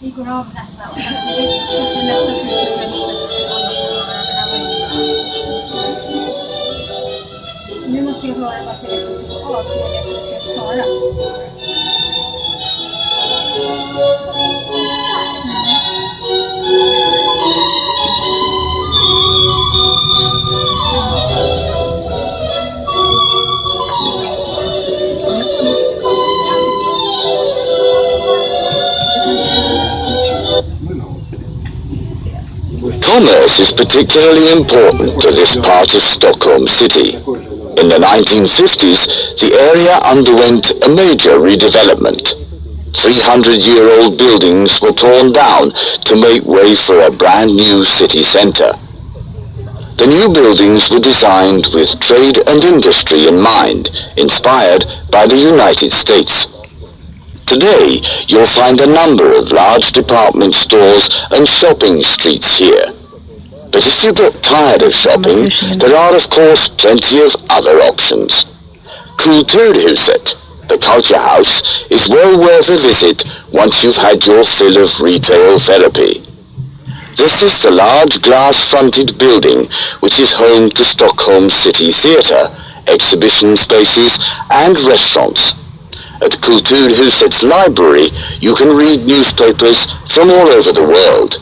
Vi går av nästa och sen så nästa ska vi försöka hitta så att alla får vara det här var nu måste jag höra vad som ska gå av så jag vet vad jag ska spara. Commerce is particularly important to this part of Stockholm city. In the 1950s, the area underwent a major redevelopment. 300-year-old buildings were torn down to make way for a brand new city centre. The new buildings were designed with trade and industry in mind, inspired by the United States. Today, you'll find a number of large department stores and shopping streets here. But if you get tired of shopping, there are of course plenty of other options. Kulturhuset, the culture house, is well worth a visit once you've had your fill of retail therapy. This is the large glass-fronted building which is home to Stockholm City Theatre, exhibition spaces and restaurants. At Kulturhuset's library, you can read newspapers from all over the world.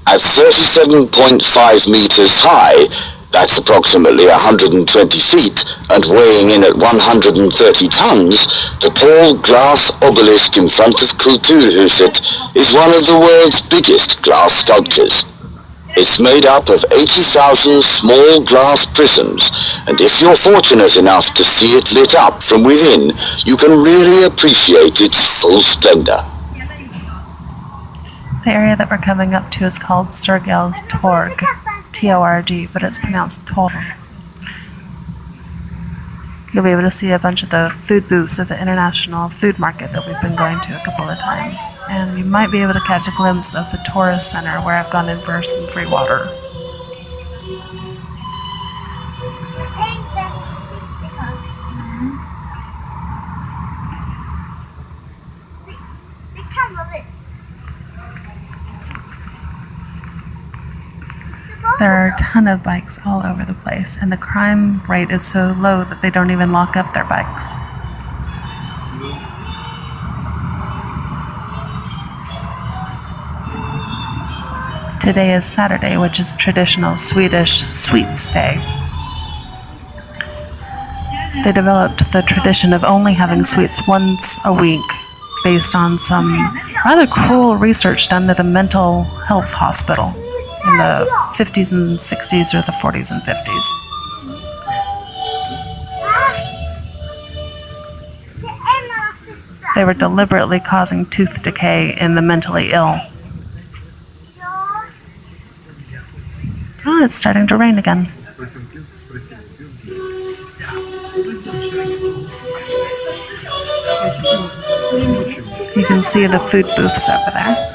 At 37.5 meters high, that's approximately 120 feet, and weighing in at 130 tons, the tall glass obelisk in front of Kulturhuset is one of the world's biggest glass sculptures. It's made up of 80,000 small glass prisms, and if you're fortunate enough to see it lit up from within, you can really appreciate its full splendor. The area that we're coming up to is called Sergel's Torg, T-O-R-G, but it's pronounced Torg. You'll be able to see a bunch of the food booths at the International Food Market that we've been going to a couple of times. And you might be able to catch a glimpse of the tourist center where I've gone in for some free water. There are a ton of bikes all over the place, and the crime rate is so low that they don't even lock up their bikes. Today is Saturday, which is traditional Swedish sweets day. They developed the tradition of only having sweets once a week based on some rather cruel research done at a mental health hospital in the 50s and 60s or the 40s and 50s. They were deliberately causing tooth decay in the mentally ill. Oh, it's starting to rain again. You can see the food booths over there.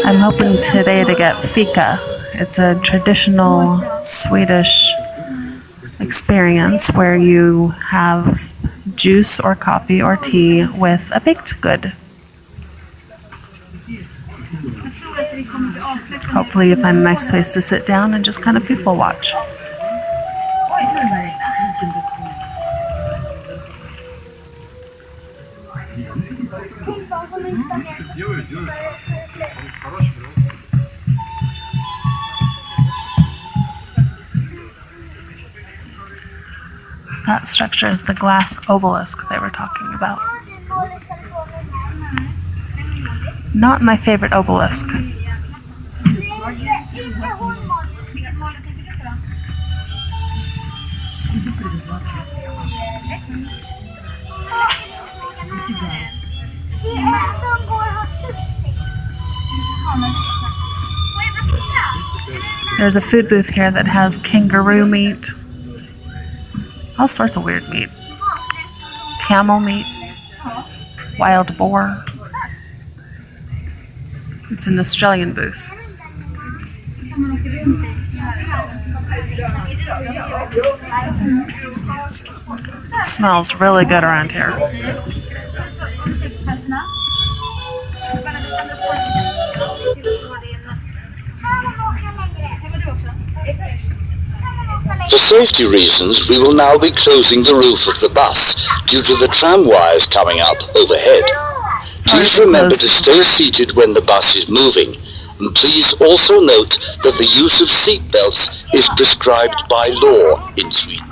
I'm hoping today to get fika. It's a traditional Swedish experience where you have juice or coffee or tea with a baked good. Hopefully you find a nice place to sit down and just kind of people watch. That structure is the glass obelisk they were talking about. Not my favorite obelisk. There's a food booth here that has kangaroo meat, all sorts of weird meat, camel meat, wild boar. It's an Australian booth. Smells really good around here. For safety reasons, we will now be closing the roof of the bus due to the tram wires coming up overhead. Please remember to stay seated when the bus is moving, and please also note that the use of seat belts is prescribed by law in Sweden.